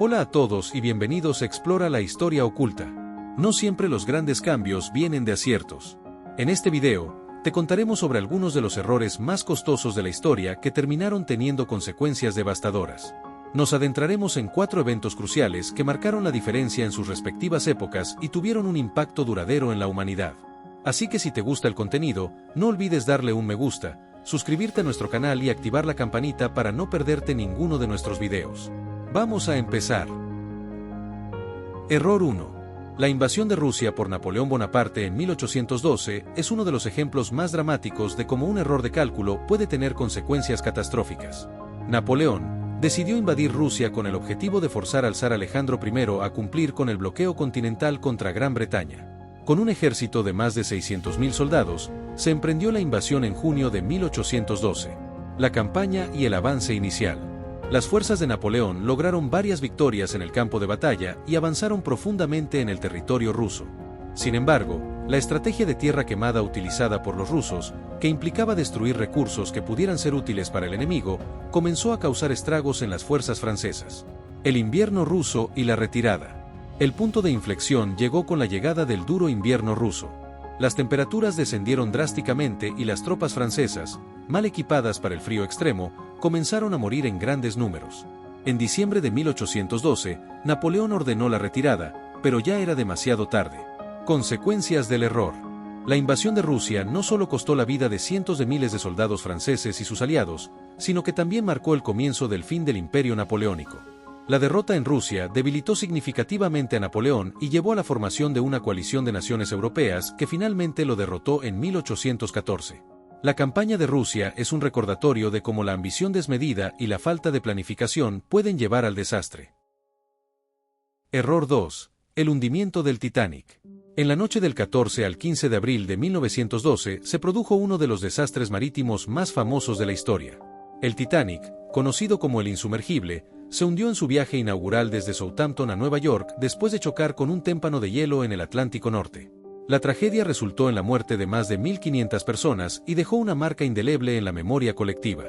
Hola a todos y bienvenidos a Explora la Historia Oculta. No siempre los grandes cambios vienen de aciertos. En este video, te contaremos sobre algunos de los errores más costosos de la historia que terminaron teniendo consecuencias devastadoras. Nos adentraremos en 4 eventos cruciales que marcaron la diferencia en sus respectivas épocas y tuvieron un impacto duradero en la humanidad. Así que si te gusta el contenido, no olvides darle un me gusta, suscribirte a nuestro canal y activar la campanita para no perderte ninguno de nuestros videos. Vamos a empezar. Error 1. La invasión de Rusia por Napoleón Bonaparte en 1812 es uno de los ejemplos más dramáticos de cómo un error de cálculo puede tener consecuencias catastróficas. Napoleón decidió invadir Rusia con el objetivo de forzar al zar Alejandro I a cumplir con el bloqueo continental contra Gran Bretaña. Con un ejército de más de 600.000 soldados, se emprendió la invasión en junio de 1812. La campaña y el avance inicial. Las fuerzas de Napoleón lograron varias victorias en el campo de batalla y avanzaron profundamente en el territorio ruso. Sin embargo, la estrategia de tierra quemada utilizada por los rusos, que implicaba destruir recursos que pudieran ser útiles para el enemigo, comenzó a causar estragos en las fuerzas francesas. El invierno ruso y la retirada. El punto de inflexión llegó con la llegada del duro invierno ruso. Las temperaturas descendieron drásticamente y las tropas francesas, mal equipadas para el frío extremo, comenzaron a morir en grandes números. En diciembre de 1812, Napoleón ordenó la retirada, pero ya era demasiado tarde. Consecuencias del error. La invasión de Rusia no solo costó la vida de cientos de miles de soldados franceses y sus aliados, sino que también marcó el comienzo del fin del imperio napoleónico. La derrota en Rusia debilitó significativamente a Napoleón y llevó a la formación de una coalición de naciones europeas que finalmente lo derrotó en 1814. La campaña de Rusia es un recordatorio de cómo la ambición desmedida y la falta de planificación pueden llevar al desastre. Error 2. El hundimiento del Titanic. En la noche del 14 al 15 de abril de 1912 se produjo uno de los desastres marítimos más famosos de la historia. El Titanic, conocido como el insumergible, se hundió en su viaje inaugural desde Southampton a Nueva York después de chocar con un témpano de hielo en el Atlántico Norte. La tragedia resultó en la muerte de más de 1.500 personas y dejó una marca indeleble en la memoria colectiva.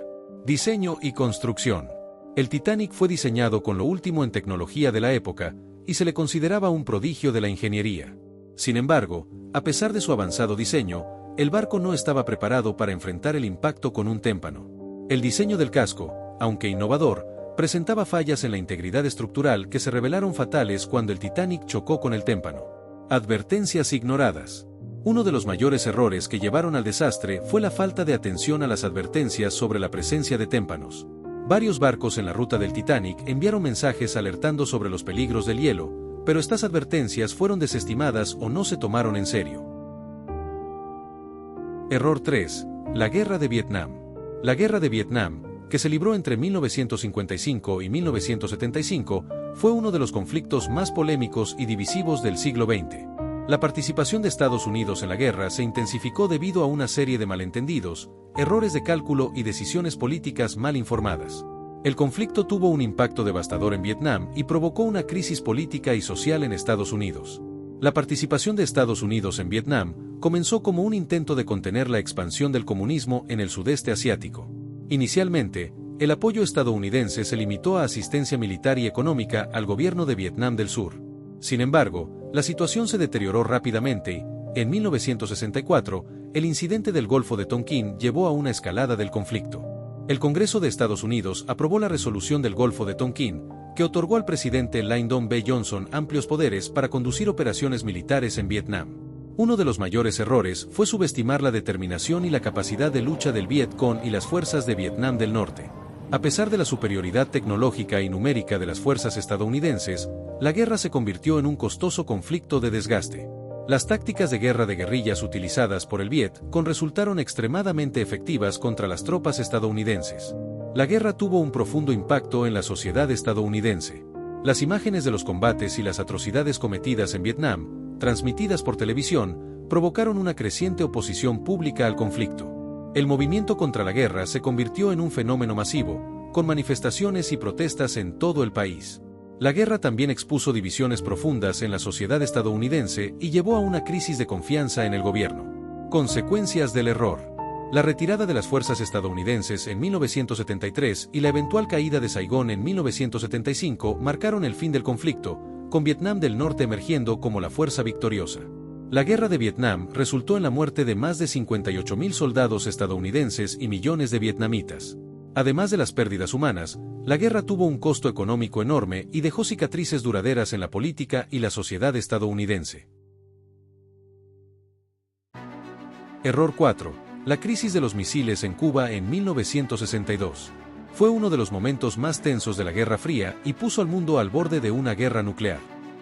Diseño y construcción. El Titanic fue diseñado con lo último en tecnología de la época y se le consideraba un prodigio de la ingeniería. Sin embargo, a pesar de su avanzado diseño, el barco no estaba preparado para enfrentar el impacto con un témpano. El diseño del casco, aunque innovador, presentaba fallas en la integridad estructural que se revelaron fatales cuando el Titanic chocó con el témpano. Advertencias ignoradas. Uno de los mayores errores que llevaron al desastre fue la falta de atención a las advertencias sobre la presencia de témpanos. Varios barcos en la ruta del Titanic enviaron mensajes alertando sobre los peligros del hielo, pero estas advertencias fueron desestimadas o no se tomaron en serio. Error 3. La Guerra de Vietnam. La Guerra de Vietnam, que se libró entre 1955 y 1975, fue uno de los conflictos más polémicos y divisivos del siglo XX. La participación de Estados Unidos en la guerra se intensificó debido a una serie de malentendidos, errores de cálculo y decisiones políticas mal informadas. El conflicto tuvo un impacto devastador en Vietnam y provocó una crisis política y social en Estados Unidos. La participación de Estados Unidos en Vietnam comenzó como un intento de contener la expansión del comunismo en el sudeste asiático. Inicialmente, el apoyo estadounidense se limitó a asistencia militar y económica al gobierno de Vietnam del Sur. Sin embargo, la situación se deterioró rápidamente y, en 1964, el incidente del Golfo de Tonkin llevó a una escalada del conflicto. El Congreso de Estados Unidos aprobó la resolución del Golfo de Tonkin, que otorgó al presidente Lyndon B. Johnson amplios poderes para conducir operaciones militares en Vietnam. Uno de los mayores errores fue subestimar la determinación y la capacidad de lucha del Vietcong y las fuerzas de Vietnam del Norte. A pesar de la superioridad tecnológica y numérica de las fuerzas estadounidenses, la guerra se convirtió en un costoso conflicto de desgaste. Las tácticas de guerra de guerrillas utilizadas por el Vietcong resultaron extremadamente efectivas contra las tropas estadounidenses. La guerra tuvo un profundo impacto en la sociedad estadounidense. Las imágenes de los combates y las atrocidades cometidas en Vietnam, transmitidas por televisión, provocaron una creciente oposición pública al conflicto. El movimiento contra la guerra se convirtió en un fenómeno masivo, con manifestaciones y protestas en todo el país. La guerra también expuso divisiones profundas en la sociedad estadounidense y llevó a una crisis de confianza en el gobierno. Consecuencias del error. La retirada de las fuerzas estadounidenses en 1973 y la eventual caída de Saigón en 1975 marcaron el fin del conflicto, con Vietnam del Norte emergiendo como la fuerza victoriosa. La guerra de Vietnam resultó en la muerte de más de 58.000 soldados estadounidenses y millones de vietnamitas. Además de las pérdidas humanas, la guerra tuvo un costo económico enorme y dejó cicatrices duraderas en la política y la sociedad estadounidense. Error 4. La crisis de los misiles en Cuba en 1962. Fue uno de los momentos más tensos de la Guerra Fría y puso al mundo al borde de una guerra nuclear.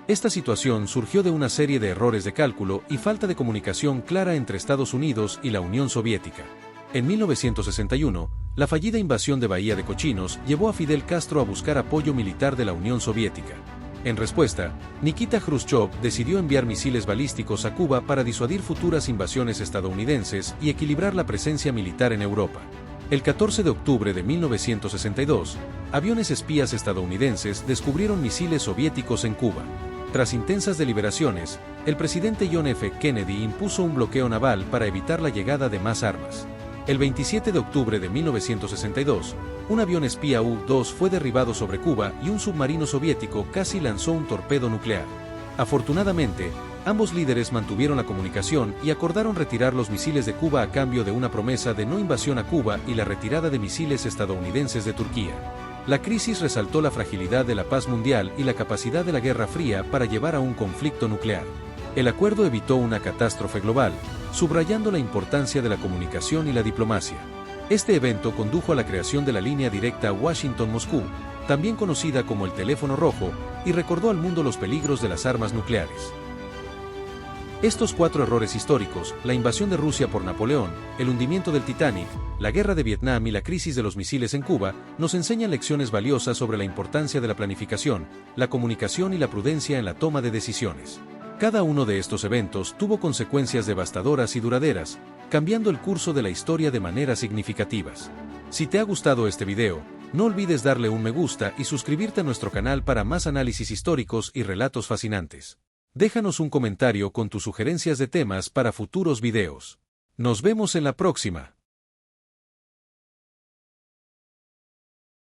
Esta situación surgió de una serie de errores de cálculo y falta de comunicación clara entre Estados Unidos y la Unión Soviética. En 1961, la fallida invasión de Bahía de Cochinos llevó a Fidel Castro a buscar apoyo militar de la Unión Soviética. En respuesta, Nikita Khrushchev decidió enviar misiles balísticos a Cuba para disuadir futuras invasiones estadounidenses y equilibrar la presencia militar en Europa. El 14 de octubre de 1962, aviones espías estadounidenses descubrieron misiles soviéticos en Cuba. Tras intensas deliberaciones, el presidente John F. Kennedy impuso un bloqueo naval para evitar la llegada de más armas. El 27 de octubre de 1962, un avión espía U-2 fue derribado sobre Cuba y un submarino soviético casi lanzó un torpedo nuclear. Afortunadamente, ambos líderes mantuvieron la comunicación y acordaron retirar los misiles de Cuba a cambio de una promesa de no invasión a Cuba y la retirada de misiles estadounidenses de Turquía. La crisis resaltó la fragilidad de la paz mundial y la capacidad de la Guerra Fría para llevar a un conflicto nuclear. El acuerdo evitó una catástrofe global, subrayando la importancia de la comunicación y la diplomacia. Este evento condujo a la creación de la línea directa Washington-Moscú, también conocida como el teléfono rojo, y recordó al mundo los peligros de las armas nucleares. Estos 4 errores históricos, la invasión de Rusia por Napoleón, el hundimiento del Titanic, la guerra de Vietnam y la crisis de los misiles en Cuba, nos enseñan lecciones valiosas sobre la importancia de la planificación, la comunicación y la prudencia en la toma de decisiones. Cada uno de estos eventos tuvo consecuencias devastadoras y duraderas, cambiando el curso de la historia de maneras significativas. Si te ha gustado este video, no olvides darle un me gusta y suscribirte a nuestro canal para más análisis históricos y relatos fascinantes. Déjanos un comentario con tus sugerencias de temas para futuros videos. Nos vemos en la próxima.